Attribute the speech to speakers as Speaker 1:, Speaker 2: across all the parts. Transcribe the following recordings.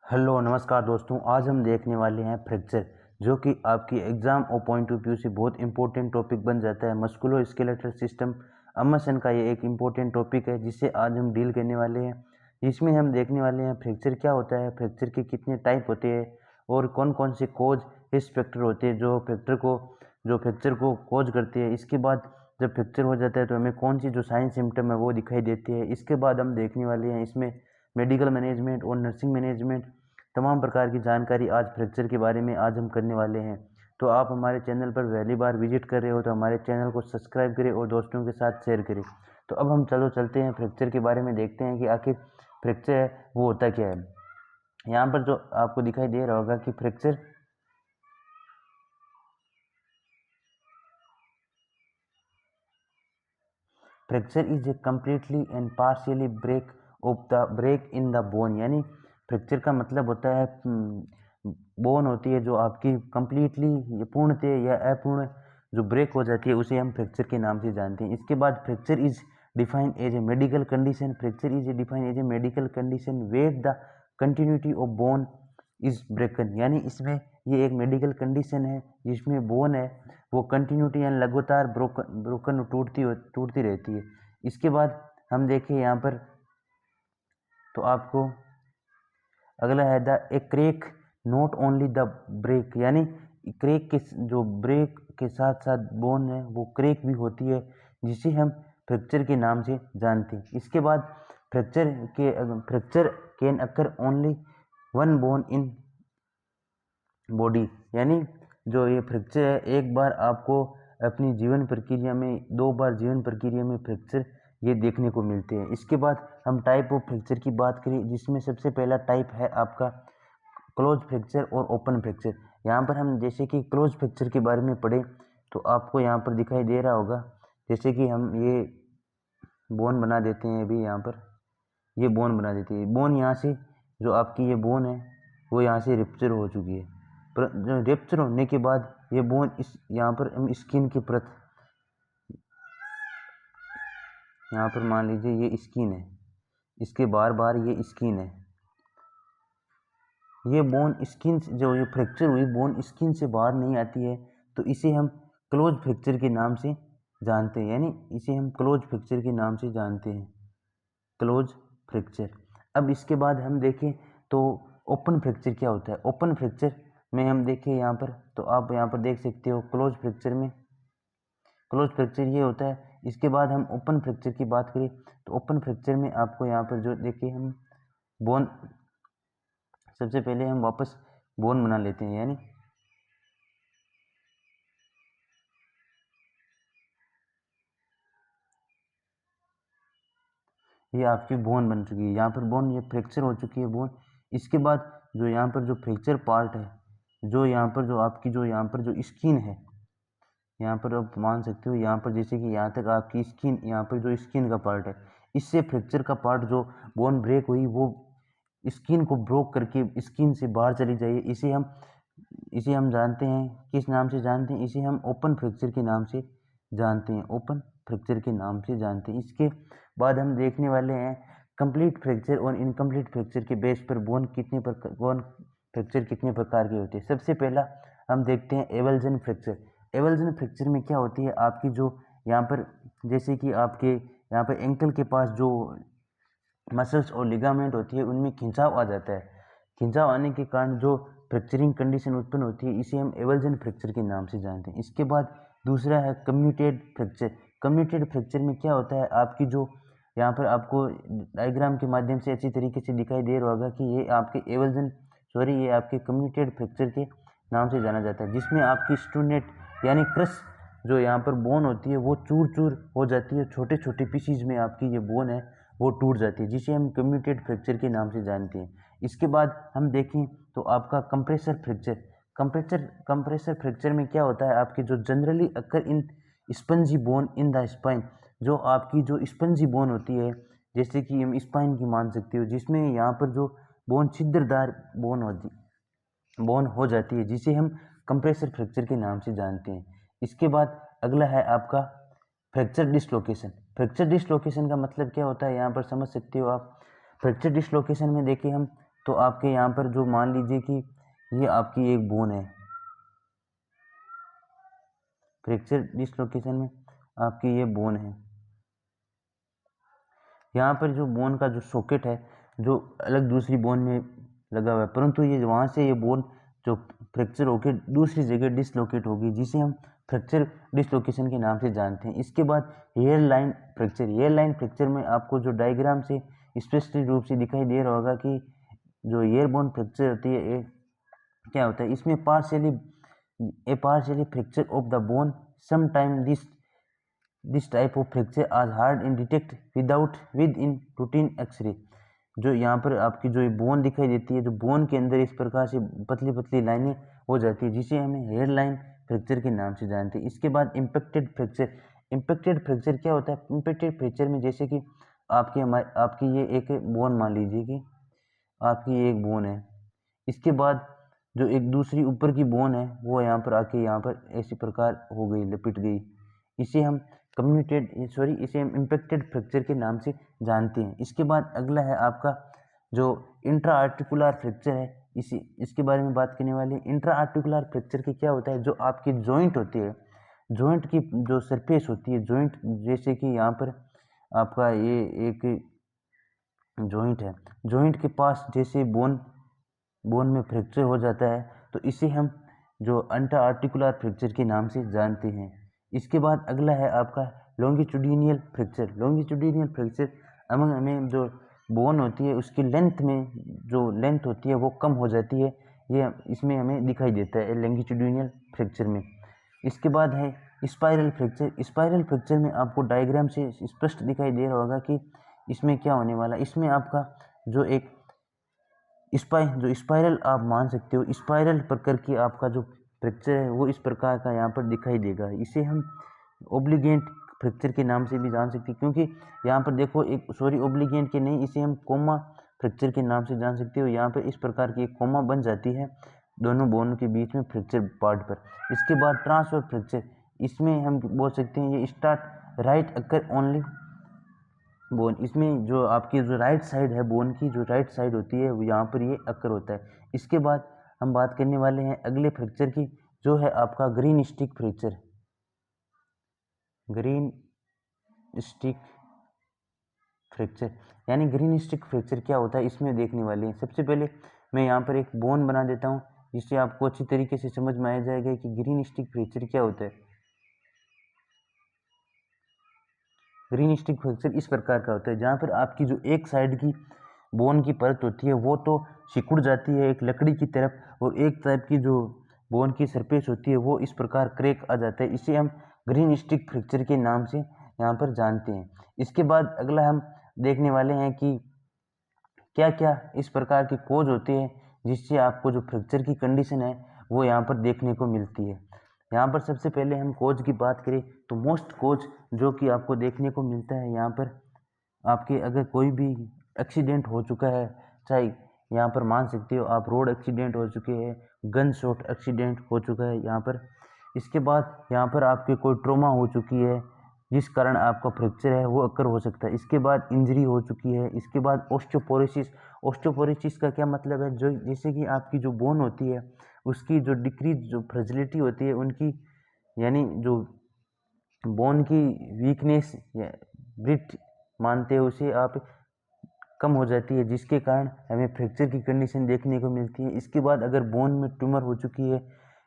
Speaker 1: Hello नमस्कार दोस्तों, आज हम देखने वाले हैं फ्रैक्चर, जो कि आपकी एग्जाम और पॉइंट ऑफ व्यू से बहुत इंपॉर्टेंट टॉपिक बन जाता है। मस्कुलो स्केलेटल सिस्टम अमर्सन का ये एक इंपॉर्टेंट टॉपिक है जिसे आज हम डील करने वाले हैं। इसमें हम देखने वाले हैं फ्रैक्चर क्या होता है, फ्रैक्चर के कितने टाइप होते हैं और कौन कौन से कोज रिस्क फैक्टर होते हैं जो फ्रैक्चर को कोज करते हैं। इसके बाद जब फ्रैक्चर हो जाता है तो हमें कौन सी जो साइन सिम्टम है वो दिखाई देती है। इसके बाद हम देखने वाले हैं इसमें मेडिकल मैनेजमेंट और नर्सिंग मैनेजमेंट तमाम प्रकार की जानकारी आज फ्रैक्चर के बारे में आज हम करने वाले हैं। तो आप हमारे चैनल पर पहली बार विजिट कर रहे हो तो हमारे चैनल को सब्सक्राइब करें और दोस्तों के साथ शेयर करें। तो अब हम चलते हैं फ्रैक्चर के बारे में, देखते हैं कि आखिर फ्रैक्चर है वो होता क्या है। यहाँ पर जो आपको दिखाई दे रहा होगा कि fracture is a completely and partially break in the bone. यानी फ्रैक्चर का मतलब होता है बोन होती है जो आपकी कम्प्लीटली पूर्णतः या अपूर्ण जो ब्रेक हो जाती है उसे हम फ्रैक्चर के नाम से जानते हैं। इसके बाद fracture is defined as a medical condition. Fracture is defined as a medical condition where the continuity of bone is broken. यानी इसमें ये एक मेडिकल कंडीशन है जिसमें बोन है वो कंटिन्यूटी यानी लगातार ब्रोकन टूटती रहती है। इसके बाद हम देखें यहाँ पर तो आपको अगला है the a crack not only the break. यानी क्रेक के जो ब्रेक के साथ साथ बोन है वो क्रेक भी होती है जिसे हम फ्रैक्चर के नाम से जानते हैं। इसके बाद fracture can occur only one bone in body. यानी जो ये फ्रैक्चर है एक बार आपको अपनी जीवन प्रक्रिया में, 2 बार जीवन प्रक्रिया में फ्रैक्चर ये देखने को मिलते हैं। इसके बाद हम टाइप ऑफ फ्रैक्चर की बात करें जिसमें सबसे पहला टाइप है आपका क्लोज फ्रैक्चर और ओपन फ्रैक्चर। यहाँ पर हम जैसे कि क्लोज फ्रैक्चर के बारे में पढ़ें तो आपको यहाँ पर दिखाई दे रहा होगा, जैसे कि हम ये बोन बना देते हैं। अभी यहाँ पर ये बोन बना देते हैं, बोन यहाँ से जो आपकी ये बोन है वो यहाँ से रिप्चर हो चुकी है। पर रिप्चर होने के बाद ये बोन यहाँ पर हम स्किन की परत, यहाँ पर मान लीजिए ये स्किन है, इसके बार ये स्किन है, ये बोन स्किन जो ये फ्रैक्चर हुई बोन स्किन से बाहर नहीं आती है तो इसे हम क्लोज फ्रैक्चर के नाम से जानते हैं। यानी इसे हम क्लोज फ्रैक्चर के नाम से जानते हैं, क्लोज फ्रैक्चर। अब इसके बाद हम देखें तो ओपन फ्रैक्चर क्या होता है। ओपन फ्रैक्चर में हम देखें यहाँ पर तो आप यहाँ पर देख सकते हो क्लोज फ्रैक्चर ये होता है। इसके बाद हम ओपन फ्रैक्चर की बात करें तो ओपन फ्रैक्चर में आपको यहाँ पर जो देखिए हम बोन, सबसे पहले हम वापस बोन बना लेते हैं। यानी ये आपकी बोन बन चुकी है, यहाँ पर बोन ये फ्रैक्चर हो चुकी है बोन। इसके बाद जो यहाँ पर जो फ्रैक्चर पार्ट है, जो यहाँ पर जो आपकी जो यहाँ पर जो स्किन है, यहाँ पर आप मान सकते हो यहाँ पर जैसे कि यहाँ तक आपकी स्किन, यहाँ पर जो स्किन का पार्ट है, इससे फ्रैक्चर का पार्ट जो बोन ब्रेक हुई वो स्किन को ब्रोक करके स्किन से बाहर चली जाए, इसे हम जानते हैं, किस नाम से जानते हैं, इसे हम ओपन फ्रैक्चर के नाम से जानते हैं, ओपन फ्रैक्चर के नाम से जानते हैं। इसके बाद हम देखने वाले हैं कंप्लीट फ्रैक्चर और इनकम्प्लीट फ्रैक्चर के बेस पर बोन फ्रैक्चर कितने प्रकार के होते हैं। सबसे पहला हम देखते हैं एवल्जन फ्रैक्चर। एवल्जन फ्रैक्चर में क्या होती है, आपकी जो यहाँ पर जैसे कि आपके यहाँ पर एंकल के पास जो मसल्स और लिगामेंट होती है उनमें खिंचाव आ जाता है। खिंचाव आने के कारण जो फ्रैक्चरिंग कंडीशन उत्पन्न होती है इसे हम एवल्जन फ्रैक्चर के नाम से जानते हैं। इसके बाद दूसरा है कम्यूटेड फ्रैक्चर। कम्यूटेड फ्रैक्चर में क्या होता है, आपकी जो यहाँ पर आपको डायग्राम के माध्यम से अच्छी तरीके से दिखाई दे रहा होगा कि ये आपके कम्यूटेड फ्रैक्चर के नाम से जाना जाता है, जिसमें आपकी स्टूनेट यानी क्रश जो यहाँ पर बोन होती है वो चूर चूर हो जाती है, छोटे छोटे पीसीज में आपकी ये बोन है वो टूट जाती है, जिसे हम कम्यूटेड फ्रैक्चर के नाम से जानते हैं। इसके बाद हम देखें तो आपका कंप्रेसर फ्रैक्चर में क्या होता है, आपके जो generally occur in spongy bone in the spine, जो आपकी जो स्पंजी बोन होती है जैसे कि हम स्पाइन की मान सकते हो, जिसमें यहाँ पर जो बोन छिद्रदार बोन हो जाती है, जिसे हम कंप्रेसर फ्रैक्चर के नाम से जानते हैं। इसके बाद अगला है आपका फ्रैक्चर डिसलोकेशन। फ्रैक्चर डिसलोकेशन का मतलब क्या होता है यहाँ पर समझ सकते हो आप। फ्रैक्चर डिसलोकेशन में देखिए हम तो आपके यहाँ पर जो मान लीजिए कि ये आपकी एक बोन है, फ्रैक्चर डिसलोकेशन में आपकी ये बोन है। यहाँ पर जो बोन का जो सॉकेट है जो अलग दूसरी बोन में लगा हुआ है, परंतु ये वहाँ से ये बोन जो फ्रैक्चर होकर दूसरी जगह डिसलोकेट होगी, जिसे हम फ्रैक्चर डिसलोकेशन के नाम से जानते हैं। इसके बाद hair line fracture. Hair line fracture में आपको जो डायग्राम से स्पष्ट रूप से दिखाई दे रहा होगा कि जो हेयर बोन फ्रैक्चर होती है ये क्या होता है। इसमें partially fracture of the bone, sometime this type of fracture आज hard in detect with in routine x-ray. जो यहाँ पर आपकी जो बोन दिखाई देती है, जो बोन के अंदर इस प्रकार से पतली पतली लाइनें हो जाती है, जिसे हमें हेयर लाइन फ्रैक्चर के नाम से जानते हैं। इसके बाद इम्पैक्टेड फ्रैक्चर। इम्पैक्टेड फ्रैक्चर क्या होता है? इम्पैक्टेड फ्रैक्चर में जैसे कि आपकी ये एक बोन, मान लीजिए कि आपकी ये एक बोन है, इसके बाद जो एक दूसरी ऊपर की बोन है वो यहाँ पर आके यहाँ पर ऐसी प्रकार हो गई, लपेट गई। इसे हम इसे हम इम्पैक्टेड फ्रैक्चर के नाम से जानते हैं। इसके बाद अगला है आपका जो इंट्रा आर्टिकुलर फ्रैक्चर है, इसके बारे में बात करने वाले। इंट्रा आर्टिकुलर फ्रैक्चर के क्या होता है? जो आपकी जॉइंट होती है, जॉइंट की जो सरफेस होती है, जॉइंट जैसे कि यहाँ पर आपका ये एक जॉइंट है, जॉइंट के पास जैसे बोन में फ्रैक्चर हो जाता है तो इसे हम जो इंट्रा आर्टिकुलर फ्रैक्चर के नाम से जानते हैं। इसके बाद अगला है आपका लॉन्गिट्यूडिनल फ्रैक्चर। लॉन्गिट्यूडिनल फ्रैक्चर हमें जो बोन होती है उसकी लेंथ में जो लेंथ होती है वो कम हो जाती है, ये इसमें हमें दिखाई देता है लॉन्गिट्यूडिनल फ्रैक्चर में। इसके बाद है स्पाइरल फ्रैक्चर। स्पाइरल फ्रैक्चर में आपको डायग्राम से स्पष्ट दिखाई दे रहा होगा कि इसमें क्या होने वाला। इसमें आपका जो एक जो स्पाइरल आप मान सकते हो, स्पाइरल प्रकार की आपका जो फ्रैक्चर है वो इस प्रकार का यहाँ पर दिखाई देगा। इसे हम ओब्लिगेंट फ्रैक्चर के नाम से भी जान सकते हैं, क्योंकि यहाँ पर देखो ओब्लिगेंट के नहीं, इसे हम कोमा फ्रैक्चर के नाम से जान सकते हो। यहाँ पर इस प्रकार की एक कोमा बन जाती है दोनों बोन के बीच में फ्रैक्चर पार्ट पर। इसके बाद ट्रांसफर फ्रैक्चर, इसमें हम बोल सकते हैं ये स्टार्ट राइट अकर ओनली बोन। इसमें जो आपकी जो राइट साइड है, बोन की जो राइट साइड होती है वो यहाँ पर ये अकर होता है। इसके बाद हम बात करने वाले हैं अगले फ्रैक्चर की, जो है आपका green stick fracture. Green stick fracture यानी ग्रीन स्टिक फ्रैक्चर क्या होता है इसमें देखने वाले हैं। सबसे पहले मैं यहाँ पर एक बोन बना देता हूँ जिससे आपको अच्छी तरीके से समझ में आ जाएगा कि ग्रीन स्टिक फ्रैक्चर क्या होता है। ग्रीन स्टिक फ्रैक्चर इस प्रकार का होता है जहाँ पर आपकी जो एक साइड की बोन की परत होती है वो तो सिकुड़ जाती है एक लकड़ी की तरफ, और एक टाइप की जो बोन की सरफेस होती है वो इस प्रकार क्रैक आ जाता है। इसे हम ग्रीन स्टिक फ्रैक्चर के नाम से यहाँ पर जानते हैं। इसके बाद अगला हम देखने वाले हैं कि क्या क्या इस प्रकार की कोज होती है जिससे आपको जो फ्रैक्चर की कंडीशन है वो यहाँ पर देखने को मिलती है। यहाँ पर सबसे पहले हम कोज की बात करें तो मोस्ट कोज जो कि आपको देखने को मिलता है यहाँ पर आपके अगर कोई भी एक्सीडेंट हो चुका है, चाहे यहाँ पर मान सकते हो आप रोड एक्सीडेंट हो चुके हैं, गन शॉट एक्सीडेंट हो चुका है यहाँ पर। इसके बाद यहाँ पर आपके कोई ट्रॉमा हो चुकी है जिस कारण आपका फ्रैक्चर है वो अकर हो सकता है। इसके बाद इंजरी हो चुकी है। इसके बाद ऑस्टियोपोरोसिस। ऑस्टियोपोरोसिस का क्या मतलब है? जो जैसे कि आपकी जो बोन होती है उसकी जो डिक्रीज जो फ्रेजिलिटी होती है उनकी, यानी जो बोन की वीकनेस या ब्रिट मानते हैं उसे आप कम हो जाती है, जिसके कारण हमें फ्रैक्चर की कंडीशन देखने को मिलती है। इसके बाद अगर बोन में ट्यूमर हो चुकी है,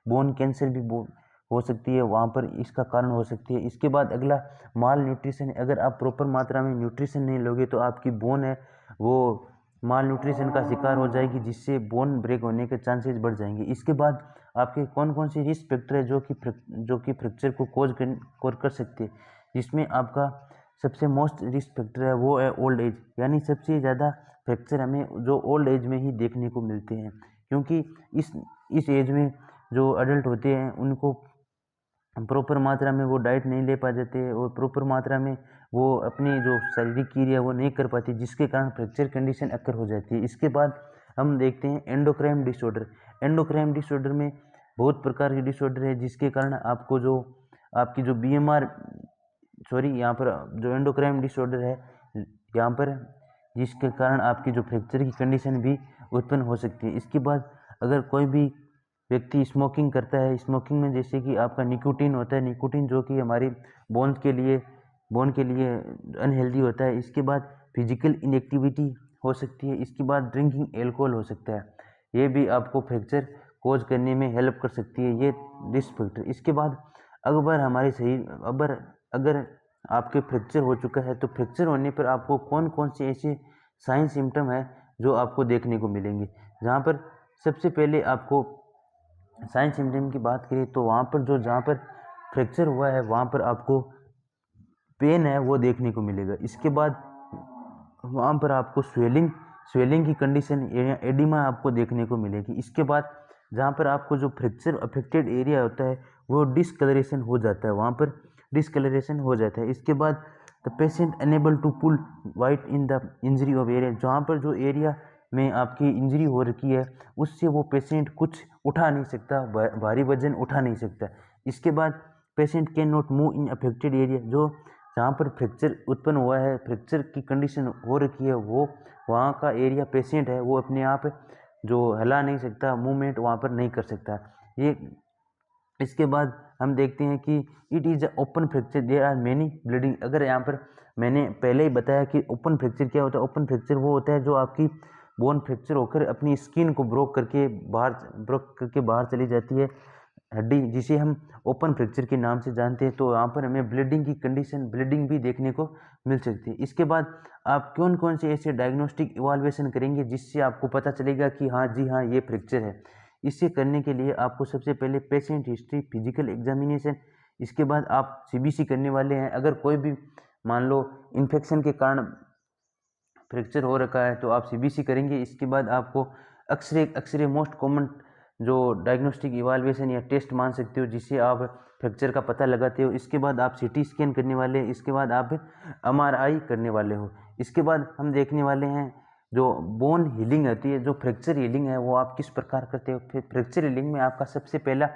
Speaker 1: बोन कैंसर भी हो सकती है, वहाँ पर इसका कारण हो सकती है। इसके बाद अगला माल न्यूट्रिशन है। अगर आप प्रॉपर मात्रा में न्यूट्रिशन नहीं लोगे तो आपकी बोन है वो माल न्यूट्रिशन का शिकार हो जाएगी, जिससे बोन ब्रेक होने के चांसेस बढ़ जाएंगे। इसके बाद आपके कौन कौन से रिस्क फैक्टर है जो कि फ्रैक्चर को कोज कर सकते हैं, जिसमें आपका सबसे मोस्ट रिस्क फैक्टर है वो है ओल्ड एज। यानी सबसे ज़्यादा फ्रैक्चर हमें जो ओल्ड एज में ही देखने को मिलते हैं, क्योंकि इस एज में जो अडल्ट होते हैं उनको प्रॉपर मात्रा में वो डाइट नहीं ले पा जाते और प्रॉपर मात्रा में वो अपनी जो शारीरिक क्रिया वो नहीं कर पाती, जिसके कारण फ्रैक्चर कंडीशन अक्कर हो जाती है। इसके बाद हम देखते हैं एंडोक्राइन डिसऑर्डर। एंडोक्राइन डिसऑर्डर में बहुत प्रकार के डिसऑर्डर है जिसके कारण आपको जो आपकी जो यहाँ पर जो एंडोक्राइन डिसऑर्डर है यहाँ पर जिसके कारण आपकी जो फ्रैक्चर की कंडीशन भी उत्पन्न हो सकती है। इसके बाद अगर कोई भी व्यक्ति स्मोकिंग करता है, स्मोकिंग में जैसे कि आपका निकोटीन होता है, निकोटीन जो कि हमारी बोन के लिए अनहेल्दी होता है। इसके बाद फिजिकल इनएक्टिविटी हो सकती है। इसके बाद ड्रिंकिंग एल्कोहल हो सकता है, ये भी आपको फ्रैक्चर कोज करने में हेल्प कर सकती है, ये रिस्क फैक्टर। इसके बाद अगर आपके फ्रैक्चर हो चुका है तो फ्रैक्चर होने पर आपको कौन कौन से ऐसे साइन सिम्टम है जो आपको देखने को मिलेंगे। जहाँ पर सबसे पहले आपको साइन सिम्टम की बात करें तो जहाँ पर फ्रैक्चर हुआ है वहाँ पर आपको पेन है वो देखने को मिलेगा। इसके बाद वहाँ पर आपको स्वेलिंग की कंडीशन या एडिमा आपको देखने को मिलेगी। इसके बाद जहाँ पर आपको जो फ्रैक्चर अफेक्टेड एरिया होता है वो डिसकलरेशन हो जाता है, वहाँ पर डिसकलरेशन हो जाता है। इसके बाद the patient unable to pull white in the injury of area, जहाँ पर जो एरिया में आपकी इंजरी हो रखी है उससे वो पेशेंट कुछ उठा नहीं सकता, भारी वजन उठा नहीं सकता। इसके बाद patient can not move in affected area, जो जहाँ पर फ्रैक्चर उत्पन्न हुआ है, फ्रैक्चर की कंडीशन हो रखी है, वो वहाँ का एरिया पेशेंट है वो अपने आप जो हिला नहीं सकता, मूवमेंट वहाँ पर नहीं कर सकता। ये इसके बाद हम देखते हैं कि it is a open fracture, there are many bleeding. अगर यहाँ पर मैंने पहले ही बताया कि ओपन फ्रैक्चर क्या होता है। ओपन फ्रैक्चर वो होता है जो आपकी बोन फ्रैक्चर होकर अपनी स्किन को ब्रोक करके बाहर चली जाती है हड्डी, जिसे हम ओपन फ्रैक्चर के नाम से जानते हैं। तो यहाँ पर हमें ब्लीडिंग की कंडीशन, ब्लीडिंग भी देखने को मिल सकती है। इसके बाद आप कौन कौन से ऐसे डायग्नोस्टिक इवाल्वेशन करेंगे जिससे आपको पता चलेगा कि हाँ जी हाँ ये फ्रैक्चर है। इसे करने के लिए आपको सबसे पहले पेशेंट हिस्ट्री, फिजिकल एग्जामिनेशन, इसके बाद आप सीबीसी करने वाले हैं। अगर कोई भी मान लो इन्फेक्शन के कारण फ्रैक्चर हो रखा है तो आप सीबीसी करेंगे। इसके बाद आपको एक्सरे मोस्ट कॉमन जो डायग्नोस्टिक इवाल्वेशन या टेस्ट मान सकते हो जिससे आप फ्रैक्चर का पता लगाते हो। इसके बाद आप सीटी स्कैन करने वाले हैं। इसके बाद आप एमआरआई करने वाले हो। इसके बाद हम देखने वाले हैं जो बोन हीलिंग होती है, जो फ्रैक्चर हीलिंग है वो आप किस प्रकार करते हो। फिर फ्रैक्चर हीलिंग में आपका सबसे पहला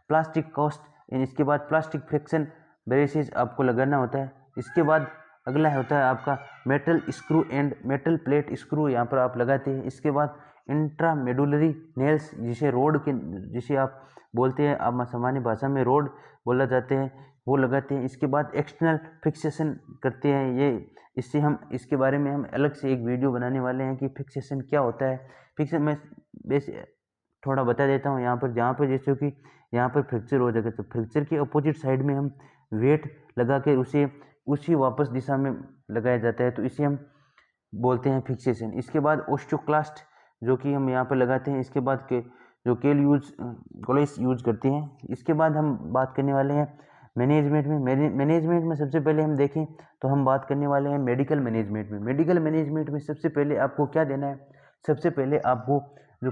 Speaker 1: प्लास्टिक कास्ट, इसके बाद प्लास्टिक फ्रैक्शन ब्रेसेस आपको लगाना होता है। इसके बाद अगला होता है आपका metal screw and metal plate screw, यहाँ पर आप लगाते हैं। इसके बाद इंट्रामेडुलरी नेल्स, जिसे आप बोलते हैं, आप सामान्य भाषा में रोड बोला जाते हैं, वो लगाते हैं। इसके बाद एक्सटर्नल फिक्सेशन करते हैं। इसके बारे में हम अलग से एक वीडियो बनाने वाले हैं कि फिक्सेशन क्या होता है। फिक्सेशन मैं वैसे थोड़ा बता देता हूँ यहाँ पर, जहाँ पर जैसे कि यहाँ पर फ्रैक्चर हो जाएगा तो फ्रैक्चर के अपोजिट साइड में हम वेट लगा के उसे उसी वापस दिशा में लगाया जाता है, तो इसे हम बोलते हैं फिक्सेशन। इसके बाद ओस्टियोक्लास्ट जो कि हम यहाँ पर लगाते हैं। इसके बाद के जो गोलेस यूज करते हैं। इसके बाद हम बात करने वाले हैं मैनेजमेंट में सबसे पहले हम देखें तो हम बात करने वाले हैं मेडिकल मैनेजमेंट में सबसे पहले आपको क्या देना है। सबसे पहले आपको जो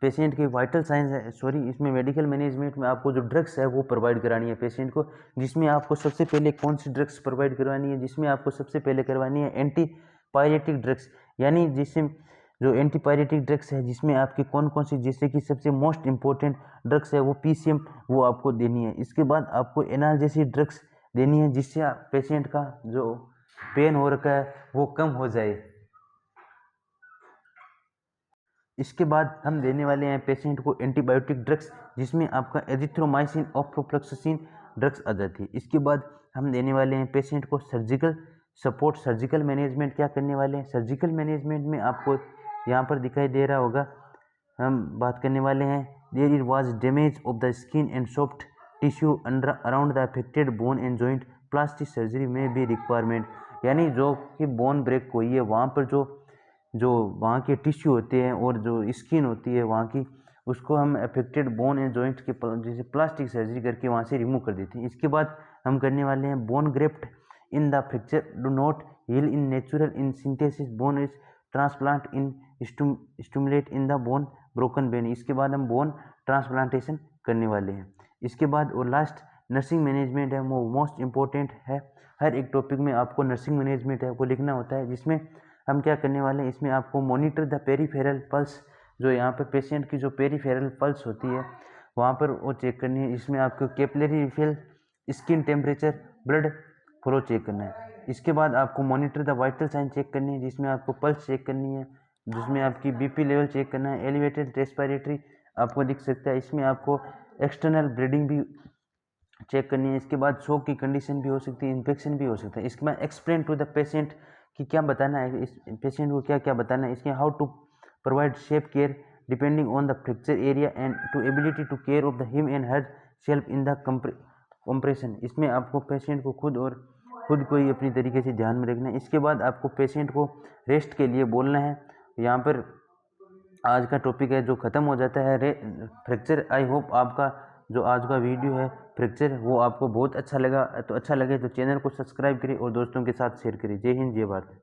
Speaker 1: पेशेंट के वाइटल साइंस है, इसमें मेडिकल मैनेजमेंट में आपको जो ड्रग्स है वो प्रोवाइड करानी है पेशेंट को। जिसमें आपको सबसे पहले कौन सी ड्रग्स प्रोवाइड करवानी है, जिसमें आपको सबसे पहले करवानी है एंटीपायरेटिक ड्रग्स, यानी जिससे जो एंटीपायरेटिक ड्रग्स है जिसमें आपकी कौन कौन सी, जैसे कि सबसे मोस्ट इंपॉर्टेंट ड्रग्स है वो पीसीएम, वो आपको देनी है। इसके बाद आपको एनाल्जेसिक ड्रग्स देनी है जिससे पेशेंट का जो पेन हो रखा है वो कम हो जाए। इसके बाद हम देने वाले हैं पेशेंट को एंटीबायोटिक ड्रग्स, जिसमें आपका एजिथ्रोमाइसिन ऑफ्लोफ्लैक्सिसिन ड्रग्स आ जाती है। इसके बाद हम देने वाले हैं पेशेंट को सर्जिकल सपोर्ट। सर्जिकल मैनेजमेंट क्या करने वाले हैं, सर्जिकल मैनेजमेंट में आपको यहाँ पर दिखाई दे रहा होगा, हम बात करने वाले हैं there it was damage of the skin and soft tissue around the affected bone and joint, plastic surgery में भी रिक्वायरमेंट, यानी जो कि बोन ब्रेक हुई है वहाँ पर जो वहाँ के टिश्यू होते हैं और जो स्किन होती है वहाँ की, उसको हम अफेक्टेड बोन एंड जॉइंट के जैसे प्लास्टिक सर्जरी करके वहाँ से रिमूव कर देते हैं। इसके बाद हम करने वाले हैं bone graft in the fracture do not heal in natural in synthesis bone is transplant in stimulate in the bone broken bone. इसके बाद हम बोन ट्रांसप्लांटेशन करने वाले हैं। इसके बाद और लास्ट नर्सिंग मैनेजमेंट है, वो मोस्ट इम्पोर्टेंट है। हर एक टॉपिक में आपको नर्सिंग मैनेजमेंट है वो लिखना होता है, जिसमें हम क्या करने वाले हैं, इसमें आपको मॉनिटर द पेरीफेरल पल्स, जो यहाँ पर पेशेंट की जो पेरीफेरल पल्स होती है वहाँ पर वो चेक करनी है। इसमें आपको capillary refill, skin temperature, blood flow check करना है। इसके बाद आपको monitor the vital sign check करनी है, जिसमें आपको पल्स चेक करनी है, जिसमें आपकी बीपी लेवल चेक करना है। एलिवेटेड रेस्पिरेटरी आपको दिख सकता है, इसमें आपको एक्सटर्नल ब्लीडिंग भी चेक करनी है। इसके बाद शॉक की कंडीशन भी हो सकती है, इन्फेक्शन भी हो सकता है। इसके बाद एक्सप्लेन टू द पेशेंट कि क्या बताना है, इस पेशेंट को क्या क्या बताना है। इसके how to provide safe care depending on the fracture area and to ability to care of the him and herself in the compression. इसमें आपको पेशेंट को खुद को ही अपनी तरीके से ध्यान में रखना है। इसके बाद आपको पेशेंट को रेस्ट के लिए बोलना है। यहाँ पर आज का टॉपिक है जो ख़त्म हो जाता है फ्रैक्चर। आई होप आपका जो आज का वीडियो है फ्रैक्चर वो आपको बहुत अच्छा लगा। तो अच्छा लगे तो चैनल को सब्सक्राइब करें और दोस्तों के साथ शेयर करें। जय हिंद, जय भारत।